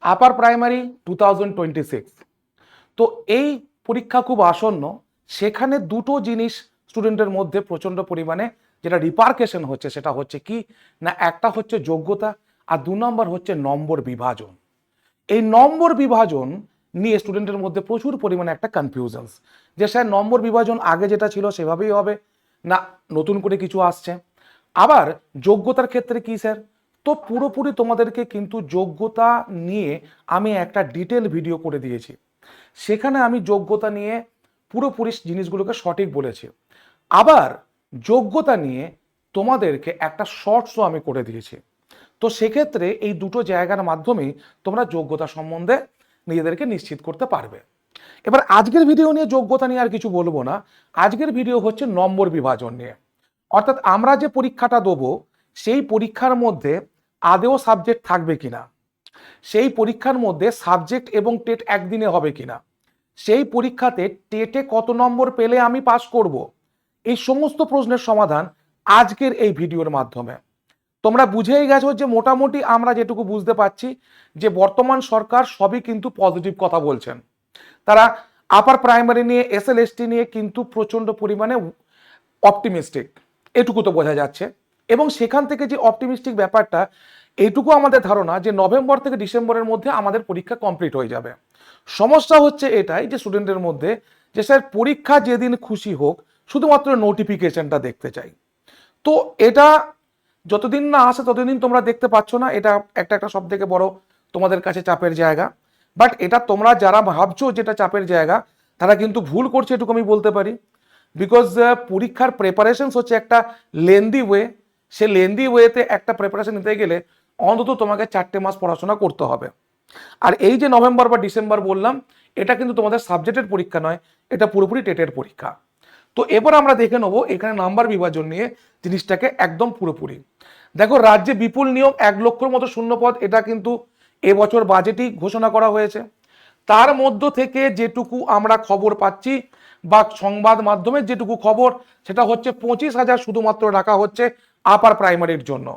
Upper primary 2026। তো এই পরীক্ষা খুব আসন্ন, সেখানে দুটো জিনিস স্টুডেন্টের মধ্যে প্রচণ্ড পরিমাণে যেটা রিপার্কেশন হচ্ছে সেটা হচ্ছে কি না, একটা হচ্ছে যোগ্যতা আর 2 নম্বর হচ্ছে নম্বর বিভাজন। এই নম্বর বিভাজন নিয়ে স্টুডেন্টের মধ্যে প্রচুর পরিমাণে একটা কনফিউশনস, যে স্যার নম্বর বিভাজন আগে যেটা ছিল সেভাবেই হবে না নতুন করে কিছু আসছে। আবার যোগ্যতার ক্ষেত্রে কি স্যার, তো পুরোপুরি তোমাদেরকে কিন্তু যোগ্যতা নিয়ে আমি একটা ডিটেল ভিডিও করে দিয়েছি, সেখানে আমি যোগ্যতা নিয়ে পুরোপুরি জিনিসগুলোকে সঠিক বলেছি। আবার যোগ্যতা নিয়ে তোমাদেরকে একটা শর্টসও আমি করে দিয়েছি। তো সেক্ষেত্রে এই দুটো জায়গার মাধ্যমেই তোমরা যোগ্যতা সম্বন্ধে নিজেদেরকে নিশ্চিত করতে পারবে। এবার আজকের ভিডিও নিয়ে যোগ্যতা নিয়ে আর কিছু বলবো না, আজকের ভিডিও হচ্ছে নম্বর বিভাজন নিয়ে। অর্থাৎ আমরা যে পরীক্ষাটা দেবো সেই পরীক্ষার মধ্যে আদেও সাবজেক্ট থাকবে কিনা, সেই পরীক্ষার মধ্যে সাবজেক্ট এবং টেট একদিনে হবে কিনা, সেই পরীক্ষাতে টেটে কত নম্বর পেলে আমি পাস করব, এই সমস্ত প্রশ্নের সমাধান আজকের এই ভিডিওর মাধ্যমে। তোমরা বুঝেই গেছো যে মোটামুটি আমরা যেটুকু বুঝতে পারছি যে বর্তমান সরকার সবই কিন্তু পজিটিভ কথা বলছেন। তারা আপার প্রাইমারি নিয়ে এসএলএসটি নিয়ে কিন্তু প্রচন্ড পরিমাণে অপটিমিস্টিক, এটুকু তো বোঝা যাচ্ছে। এবং সেখান থেকে যে অপটিমিস্টিক ব্যাপারটা, এইটুকু আমাদের ধারণা যে নভেম্বর থেকে ডিসেম্বরের মধ্যে আমাদের পরীক্ষা কমপ্লিট হয়ে যাবে। সমস্যা হচ্ছে এটাই যে স্টুডেন্টের মধ্যে যে স্যার পরীক্ষা যেদিন খুশি হোক শুধুমাত্র নোটিফিকেশনটা দেখতে চাই। তো এটা যতদিন না আসে ততদিন তোমরা দেখতে পাচ্ছ না, এটা একটা একটা সব থেকে বড় তোমাদের কাছে চাপের জায়গা। বাট এটা তোমরা যারা ভাবছো যেটা চাপের জায়গা তারা কিন্তু ভুল করছে, এটুকু আমি বলতে পারি। বিকজ পরীক্ষার প্রেপারেশন হচ্ছে একটা লেন্দি ওয়ে, সে লেন্দি ওয়েতে একটা প্রিপারেশন নিতে গেলে অন্তত তোমাকে 4টে মাস পড়াশোনা করতে হবে। আর এই যে নভেম্বর বা ডিসেম্বর বললাম, এটা কিন্তু তোমাদের সাবজেক্টের পরীক্ষা নয়, এটা পুরোপুরি টেটের পরীক্ষা। তো এবার আমরা দেখে নেবো এখানে নাম্বার বিভাজন নিয়ে জিনিসটাকে একদম পুরোপুরি। দেখো রাজ্যে বিপুল নিয়োগ 1 লক্ষর মতো শূন্য পদ, এটা কিন্তু এবছর বাজেটই ঘোষণা করা হয়েছে। তার মধ্য থেকে যেটুকু আমরা খবর পাচ্ছি বা সংবাদ মাধ্যমে যেটুকু খবর, সেটা হচ্ছে 25,000 শুধুমাত্র রাখা হচ্ছে আপার প্রাইমারির জন্য।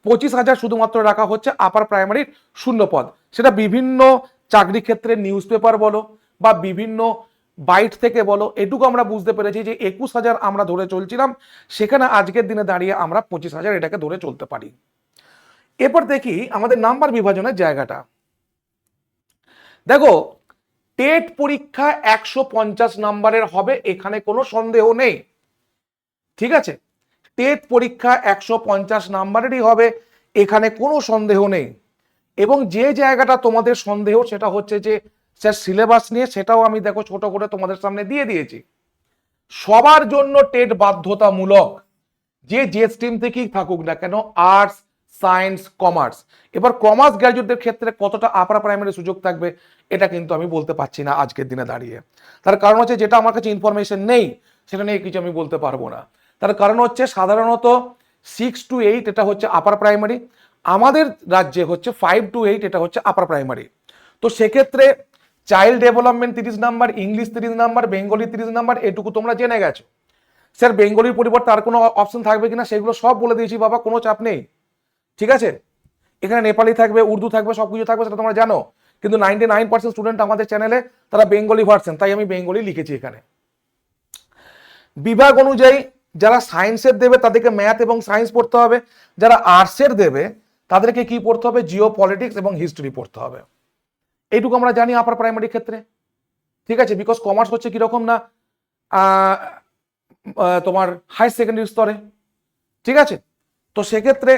25,000 শুধুমাত্র রাখা হচ্ছে আপার প্রাইমারির শূন্য পদ। সেটা বিভিন্ন চাকরি ক্ষেত্রে নিউজ পেপার বলো বা বিভিন্ন বাইট থেকে বলো, এটুকু আমরা বুঝতে পেরেছি যে 21,000 আমরা ধরে চলছিলাম, সেখানে আজকের দিনে দাঁড়িয়ে আমরা 25,000 এটাকে ধরে চলতে পারি। এরপর দেখি আমাদের নাম্বার বিভাজনের জায়গাটা। দেখো টেট পরীক্ষা 150 নাম্বারের হবে, এখানে কোনো সন্দেহ নেই। ঠিক আছে, টেট পরীক্ষা 150 নাম্বারেরই হবে, এখানে কোনো সন্দেহ নেই। এবং যে জায়গাটা তোমাদের সন্দেহ সেটা হচ্ছে যে স্যার সিলেবাস নিয়ে, সেটাও আমি দেখো ছোট করে তোমাদের সামনে দিয়ে দিয়েছি। সবার জন্য টেট বাধ্যতামূলক, যে স্ট্রিম থেকেই থাকুক না কেন, আর্টস সায়েন্স কমার্স। এবার কমার্স গ্র্যাজুয়েটদের ক্ষেত্রে কতটা আপার প্রাইমারি সুযোগ থাকবে এটা কিন্তু আমি বলতে পারছি না আজকের দিনে দাঁড়িয়ে। তার কারণ হচ্ছে যেটা আমার কাছে ইনফরমেশন নেই সেটা নিয়ে কিছু আমি বলতে পারবো না। তার কারণ হচ্ছে সাধারণত 6 to 8 এটা হচ্ছে আপার প্রাইমারি, আমাদের রাজ্যে হচ্ছে 5 to 8 এটা হচ্ছে আপার প্রাইমারি। তো সেক্ষেত্রে child development 30 number, English 30 number, Bengali 30 number, এটুকু তোমরা জেনে গেছো। স্যার বেঙ্গলির পরিবর্তে আর কোনো অপশন থাকবে কিনা সেগুলো সব বলে দিয়েছি বাবা, কোনো চাপ নেই। ঠিক আছে, এখানে নেপালি থাকবে, উর্দু থাকবে, সবকিছু থাকবে, সেটা তোমরা জানো। কিন্তু 99% স্টুডেন্ট আমাদের চ্যানেলে তারা বেঙ্গলি ভার্সন, তাই আমি বেঙ্গলি লিখেছি এখানে। বিভাগ অনুযায়ী যারা সায়েন্সের দেবে তাদেরকে ম্যাথ এবং সায়েন্স পড়তে হবে, যারা আর্টসের দেবে তাদেরকে কি পড়তে হবে, জিও পলিটিক্স এবং হিস্ট্রি পড়তে হবে। এইটুকু আমরা জানি আপার প্রাইমারি ক্ষেত্রে। ঠিক আছে, বিকজ কমার্স হচ্ছে কিরকম না তোমার হাই সেকেন্ডারি স্তরে। ঠিক আছে, তো সেক্ষেত্রে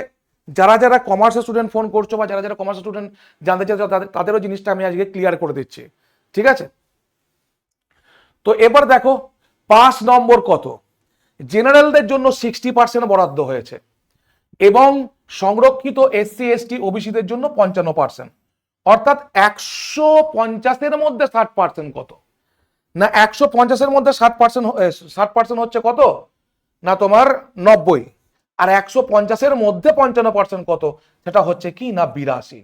যারা যারা কমার্সের স্টুডেন্ট ফোন করছো বা যারা যারা কমার্সের স্টুডেন্ট জানতে চাও তাদেরও জিনিসটা আমি আজকে ক্লিয়ার করে দিচ্ছি। ঠিক আছে, তো এবার দেখো পাস নম্বর কত। জেনারেলদের জন্য 60% বরাদ্দ হয়েছে এবং সংরক্ষিত SC ST OBCদের জন্য 55%। অর্থাৎ 150-এর মধ্যে 60% কত না, 150-এর মধ্যে 60% হচ্ছে কত না তোমার 90, আর 150-এর মধ্যে 55% কত, সেটা হচ্ছে কি না 82।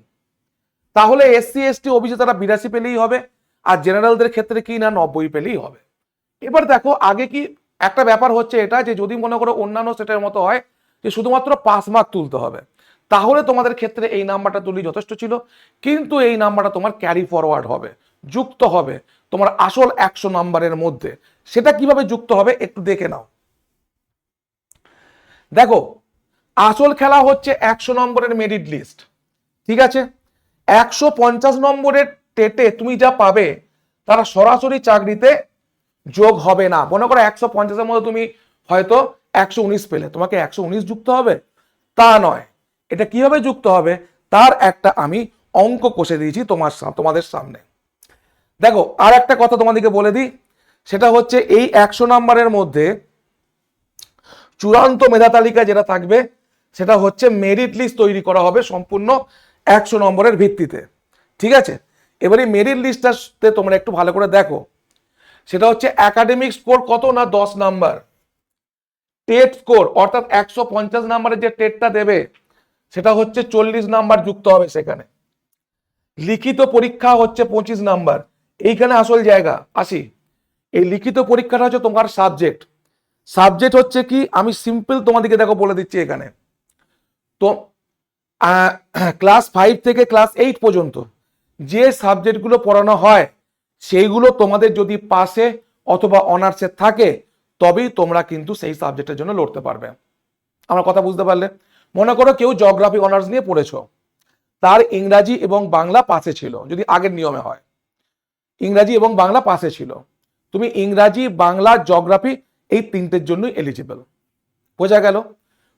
তাহলে SC ST OBC তারা 82 পেলেই হবে, আর জেনারেলদের ক্ষেত্রে কি না 90 পেলেই হবে। এবার দেখো আগে কি একটা ব্যাপার হচ্ছে এটা যে যদি মনে করো অন্যান্য সেটের মতো হয় যে শুধুমাত্র পাস মার্ক তুলতে হবে, তাহলে তোমাদের ক্ষেত্রে এই নাম্বারটা তুলি যথেষ্ট ছিল, কিন্তু এই নাম্বারটা তোমার ক্যারি ফরওয়ার্ড হবে, যুক্ত হবে তোমার আসল 100 নাম্বারের মধ্যে। সেটা কিভাবে যুক্ত হবে একটু দেখে নাও। দেখো, আসল খেলা হচ্ছে 100 নম্বরের মেরিট লিস্ট, ঠিক আছে? 150 নম্বরের টেটে তুমি যা পাবে তারা সরাসরি চাকরিতে যোগ হবে না। মনে করো 150-এর মধ্যে তুমি হয়তো 119 পেলে, তোমাকে 119 যুক্ত হবে তা নয়। এটা কিভাবে যুক্ত হবে তার একটা আমি অঙ্ক কষে দিয়েছি তোমাদের সামনে। দেখো, আর একটা কথা তোমাদেরকে বলে দিই, সেটা হচ্ছে এই 100 নম্বরের মধ্যে চূড়ান্ত মেধা তালিকা যেটা থাকবে সেটা হচ্ছে মেরিট লিস্ট তৈরি করা হবে সম্পূর্ণ 100 নম্বরের ভিত্তিতে, ঠিক আছে? এবারে মেরিট লিস্টটাতে তোমরা একটু ভালো করে দেখো, সেটা হচ্ছে একাডেমিক স্কোর কত না 10 নাম্বার, টেট স্কোর অর্থাৎ 150 নাম্বারের যে টেটটা দেবে সেটা হচ্ছে 40 নাম্বার যুক্ত হবে সেখানে। লিখিত পরীক্ষা হচ্ছে 25 নাম্বার। এইখানে আসল জায়গা আসি, এই লিখিত পরীক্ষাটা হচ্ছে তোমার সাবজেক্ট হচ্ছে কি, আমি সিম্পল তোমাদেরকে দেখো বলে দিচ্ছি এখানে। তো ক্লাস 5 থেকে ক্লাস 8 পর্যন্ত যে সাবজেক্টগুলো পড়ানো হয় সেইগুলো তোমাদের যদি পাসে অথবা অনার্সে থাকে তবেই তোমরা কিন্তু সেই সাবজেক্টের জন্য লড়তে পারবে। আমার কথা বুঝতে পারলে? মনে করো কেউ জিওগ্রাফি অনার্স নিয়ে পড়েছো, তার ইংরাজি এবং বাংলা পাসে ছিল, যদি আগের নিয়মে হয় ইংরাজি এবং বাংলা পাসে ছিল, তুমি ইংরাজি বাংলা জিওগ্রাফি এই তিনটের জন্যই এলিজিবল। বোঝা গেল?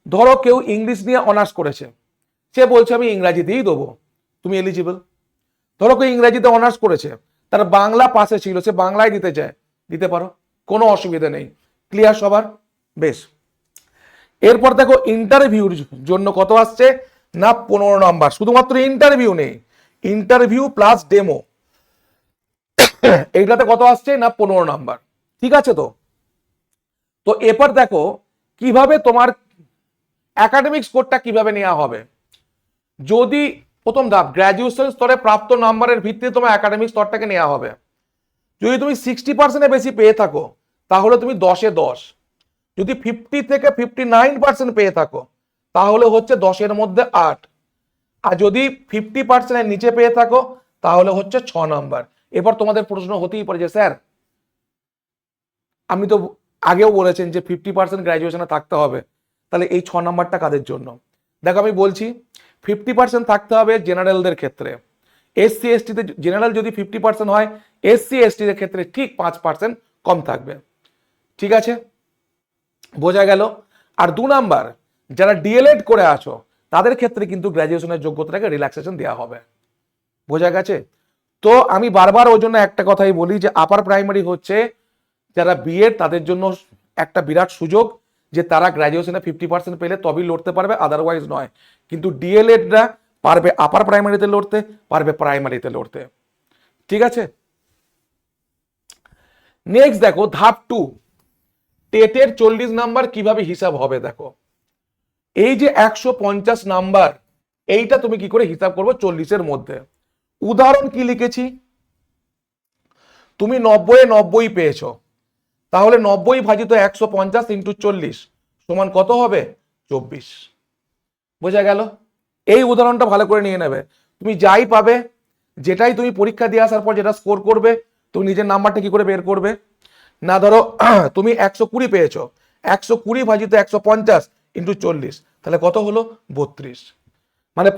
ধরো কেউ ইংলিশ নিয়ে অনার্স করেছে, সে বলছে আমি ইংরাজি দিয়েই দেবো, তুমি এলিজিবল। ধরো কেউ ইংরাজিতে অনার্স করেছে, তার বাংলা পাসে ছিল, সে বাংলায় দিতে চায়, দিতে পারো, কোনো অসুবিধা নেই। ক্লিয়ার সবার? বেশ। এরপর দেখো ইন্টারভিউর জন্য কত আসছে না 15 নাম্বার, শুধুমাত্র ইন্টারভিউ নেই, ইন্টারভিউ প্লাস ডেমো, এইটাতে কত আসছে না 15 নাম্বার, ঠিক আছে? তো এরপর দেখো কিভাবে তোমার একাডেমিক স্কোরটা কিভাবে নেওয়া হবে। যদি প্রথম ধাপ গ্র্যাজুয়েশন স্তরে প্রাপ্ত নাম্বারের ভিত্তিতে তোমার একাডেমিক স্তরটাকে নেওয়া হবে। যদি তুমি 60% বেশি পেয়ে থাকো তাহলে তুমি 10-এ 10, যদি 50 থেকে 59% পেয়ে থাকো তাহলে হচ্ছে 10-এর মধ্যে 8, আর যদি 50%-এর নিচে পেয়ে থাকো তাহলে হচ্ছে 6 নাম্বার। এবার তোমাদের প্রশ্ন হতেই পারে যে স্যার আমি তো আগেও বলেছেন যে 50% গ্র্যাজুয়েশনে থাকতে হবে, তাহলে এই 6 নাম্বারটা কাদের জন্য? দেখো আমি বলছি 50% থাকতে হবে জেনারেলদের ক্ষেত্রে, এসসি এসটিতে জেনারেল যদি 50% হয়, এসসি এসটিদের ক্ষেত্রে ঠিক 5% কম থাকবে, ঠিক আছে? বোঝা গেল? আর 2 নাম্বার যারা ডিএলএড করে আছো তাদের ক্ষেত্রে কিন্তু গ্র্যাজুয়েশনের যোগ্যতাটাকে রিল্যাক্সেশন দেওয়া হবে। বোঝা গেছে? তো আমি বারবার ওই জন্য একটা কথাই বলি যে আপার প্রাইমারি হচ্ছে যারা বিএড তাদের জন্য একটা বিরাট সুযোগ যে তারা গ্র্যাজুয়েশনে 50% পেলে তবেই লড়তে পারবে, আদারওয়াইজ নয়। কিন্তু ডিএলএডরা পারবে আপার প্রাইমারিতে লড়তে, পারবে প্রাইমারিতে লড়তে, ঠিক আছে? নেক্সট দেখো ধাপ 2, টেটের 40 নাম্বার কিভাবে হিসাব হবে। দেখো এই যে 150 নাম্বার, এইটা তুমি কি করে হিসাব করবে 40-এর মধ্যে। উদাহরণ কি লিখেছি, তুমি 90-এ 90 পেয়েছো, তাহলে 90 ভাজিত 150 ইন্টু 40 সমান কত হবে? 24। বোঝা গেল? এই উদাহরণটা ভালো করে নিয়ে নেবে। তুমি যাই পাবে, যেটাই তুমি পরীক্ষা দিয়ে আসার পর যেটা স্কোর করবে, তুমি নিজের নাম্বারটা কি করে বের করবে না, ধরো তুমি 120 পেয়েছো, 120 ভাজিত 150 ইন্টু 40 তাহলে কত হলো? 32। মানে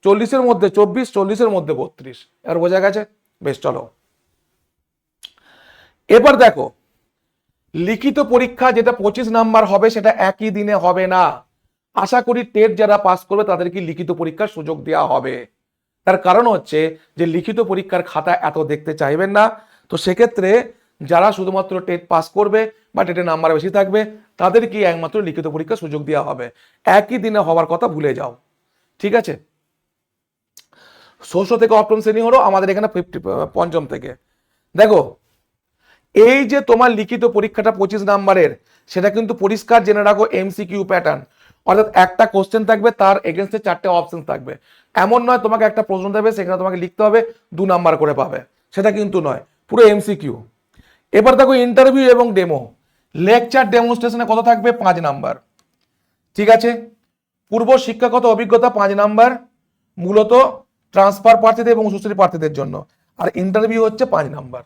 40-এর মধ্যে 24, 40-এর মধ্যে 32। আর বোঝা গেছে? বেশ, চলো এবার দেখো লিখিত পরীক্ষা যেটা 25 নাম্বার হবে সেটা একই দিনে হবে না। আশা করি টেট যারা পাস করবে তাদেরকে লিখিত পরীক্ষার সুযোগ দেওয়া হবে। তার কারণ হচ্ছে যে লিখিত পরীক্ষার খাতা এত দেখতে চাইবেন না, তো সেক্ষেত্রে যারা শুধুমাত্র টেট পাস করবে বা টেটের নাম্বার বেশি থাকবে তাদেরকে একমাত্র লিখিত পরীক্ষার সুযোগ দেওয়া হবে। একই দিনে হওয়ার কথা ভুলে যাও, ঠিক আছে? ষষ্ঠ থেকে অষ্টম শ্রেণী হলো আমাদের এখানে 5ম থেকে। দেখো এই যে তোমার লিখিত পরীক্ষাটা 25 নাম্বারের, সেটা কিন্তু পরিষ্কার জেনে রাখো এমসিকিউ প্যাটার্ন, অর্থাৎ একটা কোশ্চেন থাকবে তার এগেনস্টে 4টে অপশন থাকবে। এমন নয় তোমাকে একটা প্রশ্ন দেবে সেখানে তোমাকে লিখতে হবে 2 নাম্বার করে পাবে, সেটা কিন্তু নয়, পুরো এমসিকিউ। এবার দেখো ইন্টারভিউ এবং ডেমো। লেকচার ডেমনস্ট্রেশনে কত থাকবে? 5 নাম্বার, ঠিক আছে? পূর্ব শিক্ষাগত অভিজ্ঞতা 5 নাম্বার, মূলত ট্রান্সফার প্রার্থীদের এবং সুশ্রী প্রার্থীদের জন্য, আর ইন্টারভিউ হচ্ছে 5 নাম্বার।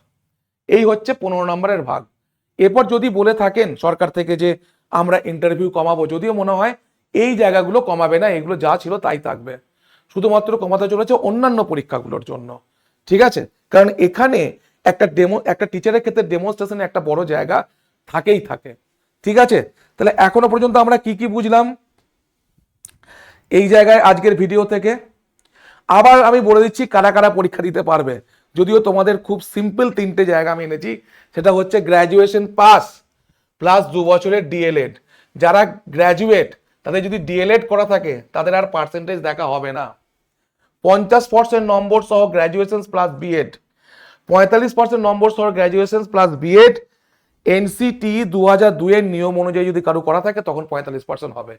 এই হচ্ছে 15 নম্বরের ভাগ। এরপর যদি বলে থাকেন সরকার থেকে যে আমরা ইন্টারভিউ কমাবো, যদিও মনে হয় এই জায়গাগুলো কমাবে না, এগুলো যা ছিল তাই থাকবে, শুধুমাত্র কমাতে চলেছে অন্যান্য পরীক্ষাগুলোর জন্য। ঠিক আছে, কারণ এখানে একটা টিচারের ক্ষেত্রে ডেমনস্ট্রেশনে একটা বড় জায়গা থাকেই থাকে। ঠিক আছে, তাহলে এখনো পর্যন্ত আমরা কি কি বুঝলাম এই জায়গায় আজকের ভিডিও থেকে? আবার আমি বলে দিচ্ছি কারা কারা পরীক্ষা দিতে পারবে, যদিও তোমাদের খুব সিম্পল 3টে জায়গা আমি এনেছি। সেটা হচ্ছে গ্র্যাজুয়েশন পাস প্লাস 2 বছরের ডিএলএড। যারা গ্র্যাজুয়েট তাদের যদি ডিএলএড করা থাকে তাদের আর পার্সেন্টেজ দেখা হবে না। 50% নম্বর সহ গ্র্যাজুয়েশন প্লাস বিএড, 45% নম্বর সহ গ্র্যাজুয়েশন প্লাস বিএড। এনসিটি 2002 এর নিয়ম অনুযায়ী যদি কারো করা থাকে তখন 45% হবে।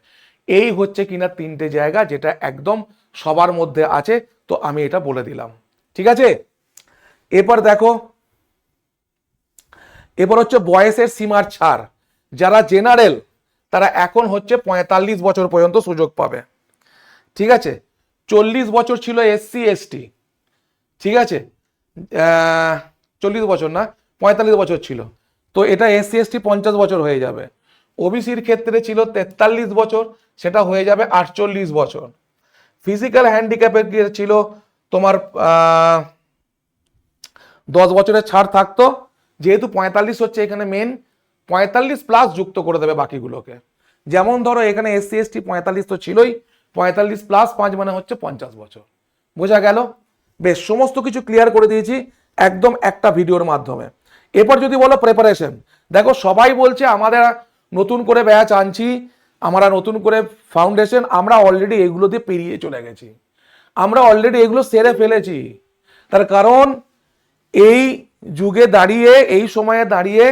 এই হচ্ছে কিনা 3টে জায়গা যেটা একদম সবার মধ্যে আছে, তো আমি এটা বলে দিলাম। ঠিক আছে, এরপর দেখো, এরপর হচ্ছে বয়সের সীমার ছাড়। যারা জেনারেল তারা এখন হচ্ছে 45 বছর পর্যন্ত সুযোগ পাবে। ঠিক আছে, 40 বছর ছিল এসসি এসটি। ঠিক আছে, 40 বছর না 45 বছর ছিল, তো এটা এসসি এসটি 50 বছর হয়ে যাবে। ওবিসির ক্ষেত্রে ছিল 43 বছর, সেটা হয়ে যাবে 48 বছর। ফিজিক্যাল হ্যান্ডিক্যাপের ছিল তোমার 10 বছরের ছাড় থাকতো, যেহেতু 45 হচ্ছে এখানে মেন, 45 প্লাস যুক্ত করে দেবে বাকিগুলোকে। যেমন ধরো এখানে এসসি এসটি 45 তো ছিলই, 45 প্লাস 5 মানে হচ্ছে 50 বছর। বোঝা গেল? বেশ, সমস্ত কিছু ক্লিয়ার করে দিয়েছি একদম একটা ভিডিওর মাধ্যমে। এরপর যদি বলো প্রিপারেশন, দেখো সবাই বলছে আমাদের নতুন করে ব্যাচ আনছি, আমরা নতুন করে ফাউন্ডেশন, আমরা অলরেডি এগুলো দিয়ে পেরিয়ে চলে গেছি, আমরা অলরেডি এগুলো সেরে ফেলেছি। তার কারণ এই যুগে দাঁড়িয়ে, এই সময়ে দাঁড়িয়ে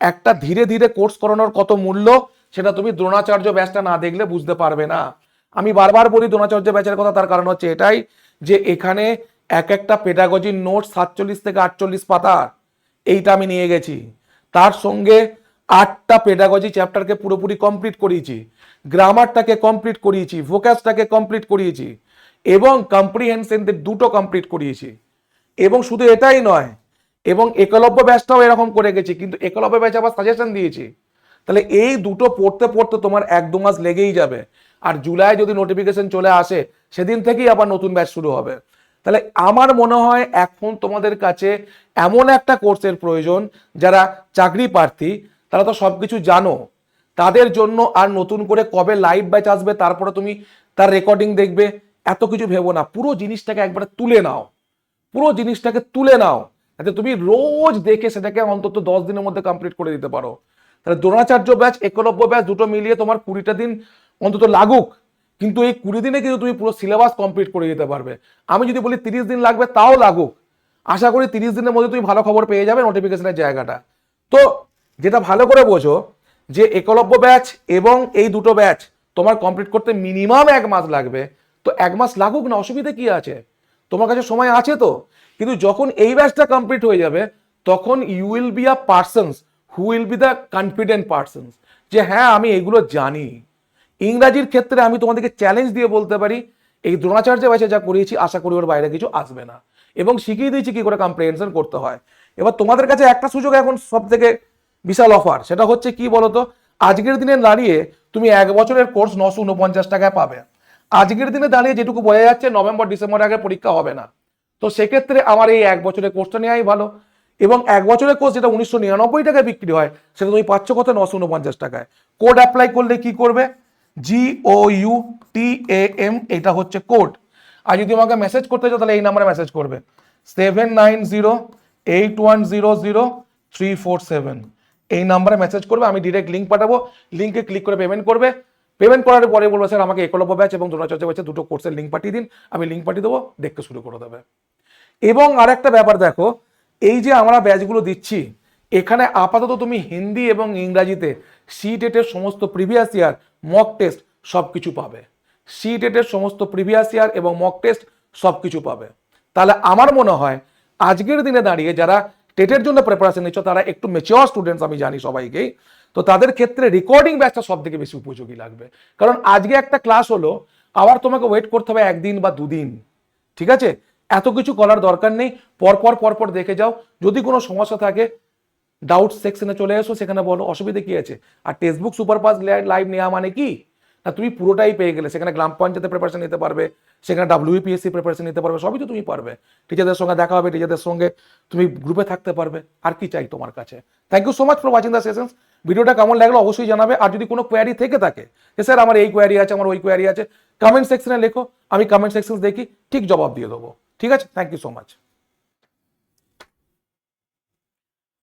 একটা ধীরে ধীরে কোর্স করানোর কত মূল্য সেটা তুমি দ্রোণাচার্য ব্যাচটা না দেখলে বুঝতে পারবে না। আমি বারবার বলি দ্রোণাচার্য ব্যাচের কথা, তার কারণ হচ্ছে এটাই যে এখানে এক একটা পেডাগজির নোট 47 থেকে 48 পাতা, এইটা আমি নিয়ে গেছি। তার সঙ্গে 8টা পেডাগজি চ্যাপ্টারকে পুরোপুরি কমপ্লিট করিয়েছি, গ্রামারটাকে কমপ্লিট করিয়েছি, ভোকাসটাকে কমপ্লিট করিয়েছি, এবং কম্প্রিহেনশনদের 2টো কমপ্লিট করিয়েছি। এবং শুধু এটাই নয়, এবং একলব্য ব্যাচটাও এরকম করে গেছি, কিন্তু একলব্য ব্যাচ আবার সাজেশন দিয়েছি। তাহলে এই দুটো পড়তে পড়তে তোমার 1-2 মাস লেগেই যাবে। আর জুলাই যদি নোটিফিকেশন চলে আসে সেদিন থেকেই আবার নতুন ব্যাচ শুরু হবে। তাহলে আমার মনে হয় এখন তোমাদের কাছে এমন একটা কোর্সের প্রয়োজন, যারা চাকরি প্রার্থী তারা তো সবকিছু জানো, তাদের জন্য আর নতুন করে কবে লাইভ ব্যাচ আসবে তারপরে তুমি তার রেকর্ডিং দেখবে এত কিছু ভেবো না, পুরো জিনিসটাকে একবারে তুলে নাও, পুরো জিনিসটাকে তুলে নাও, যাতে তুমি রোজ দেখে সেটাকে অন্তত 10 দিনের মধ্যে কমপ্লিট করে দিতে পারো। তাহলে দ্রোণাচার্য ব্যাচ, একলব্য ব্যাচ দুটো মিলিয়ে তোমার 20টা দিন অন্তত লাগুক, কিন্তু এই 20 দিনে কিন্তু তুমি পুরো সিলেবাস কমপ্লিট করে দিতে পারবে। আমি যদি বলি 30 দিন লাগবে তাও লাগুক, আশা করি 30 দিনের মধ্যে তুমি ভালো খবর পেয়ে যাবে নোটিফিকেশনের জায়গাটা। তো যেটা ভালো করে বোঝো যে একলব্য ব্যাচ এবং এই দুটো ব্যাচ তোমার কমপ্লিট করতে মিনিমাম 1 মাস লাগবে, তো 1 মাস লাগুক না, অসুবিধা কি আছে, তোমার কাছে সময় আছে তো। কিন্তু যখন এই ব্যাচটা কমপ্লিট হয়ে যাবে তখন you will be a persons who will be the confident persons, যে হ্যাঁ আমি এগুলো জানি। ইংরাজির ক্ষেত্রে আমি তোমাদেরকে চ্যালেঞ্জ দিয়ে বলতে পারি এই দ্রোণাচার্য ব্যাচে যা করিয়েছি আশা করি ওর বাইরে কিছু আসবে না, এবং শিখিয়ে দিয়েছি কি করে কম্প্রিহেনশন করতে হয়। এবার তোমাদের কাছে একটা সুযোগ এখন সব থেকে বিশাল অফার, সেটা হচ্ছে কি বলতো, আজকের দিনে দাঁড়িয়ে তুমি 1 বছরের কোর্স 949 টাকায় পাবে। আজকের দিনে দাঁড়িয়ে যেটুকু বোঝা যাচ্ছে নভেম্বর ডিসেম্বর আগে পরীক্ষা হবে না, তো সেক্ষেত্রে আমার এই 1 বছরের কোর্সটা নেওয়াই ভালো। এবং 1 বছরের কোর্স যেটা 1999 টাকায় বিক্রি হয় সেটা তুমি পাচ্ছ কত, 949 টাকায়। কোড অ্যাপ্লাই করলে কি করবে, GOUTAM, এটা হচ্ছে কোড। আর যদি আমাকে মেসেজ করতে চাও তাহলে এই নাম্বারে মেসেজ করবে 7908100347, এই নাম্বারে মেসেজ করবে, আমি ডিরেক্ট লিঙ্ক পাঠাবো, লিঙ্কে ক্লিক করে পেমেন্ট করবে। পেমেন্ট করার পরে বলবো স্যার আমাকে একলব্য ব্যাচ এবং দ্রোণাচার্য ব্যাচের দুটো কোর্সের লিঙ্ক পাঠিয়ে দিন, আমি লিঙ্ক পাঠিয়ে দেবো, দেখতে শুরু করে দেবে। এবং আরেকটা ব্যাপার দেখো, এই যে আমরা ব্যাচগুলো দিচ্ছি এখানে আপাতত তুমি হিন্দি এবং ইংরাজিতে সিটেটের সমস্ত প্রিভিয়াস ইয়ার মক টেস্ট সবকিছু পাবে, সিটেটের সমস্ত প্রিভিয়াস ইয়ার এবং মক টেস্ট সবকিছু পাবে। তাহলে আমার মনে হয় আজকের দিনে দাঁড়িয়ে যারা টেটের জন্য প্রিপারেশন নিচ্ছ তারা একটু ম্যাচিওর স্টুডেন্টস, আমি জানি সবাইকেই, তো তাদের ক্ষেত্রে রেকর্ডিং ব্যাচটা সব থেকে বেশি উপযোগী লাগবে, কারণ আজকে একটা ক্লাস হলো, আবার তোমাকে ওয়েট করতে হবে একদিন বা দুদিন, ঠিক আছে? এত কিছু করার দরকার নেই, পরপর দেখে যাও। যদি কোনো সমস্যা থাকে ডাউট সেকশনে চলে এসো, সেখানে বলো, অসুবিধা কি আছে? আর টেক্সটবুক সুপারপাস লাইভ নেওয়া মানে কি না, তুমি পুরোটাই পেয়ে গেলে। সেখানে গ্রাম পঞ্চায়েতের প্রিপারেশন নিতে পারবে, সেখানে WPSC প্রিপারেশন নিতে পারবে, সবই তো তুমি পারবে। টিচারদের সঙ্গে দেখা হবে, টিচারদের সঙ্গে তুমি গ্রুপে থাকতে পারবে। আর কি চাই তোমার কাছে? Thank you so much for watching the sessions. ভিডিওটা কেমন লাগলো অবশ্যই জানাবে। আর যদি কোনো কোয়ারি থেকে থাকে যে স্যার আমার এই কোয়ারি আছে, আমার ওই কোয়ারি আছে, কমেন্ট সেকশনে লেখো, আমি কমেন্ট সেকশন দেখি, ঠিক জবাব দিয়ে দেবো। ঠিক আছে? Thank you so much.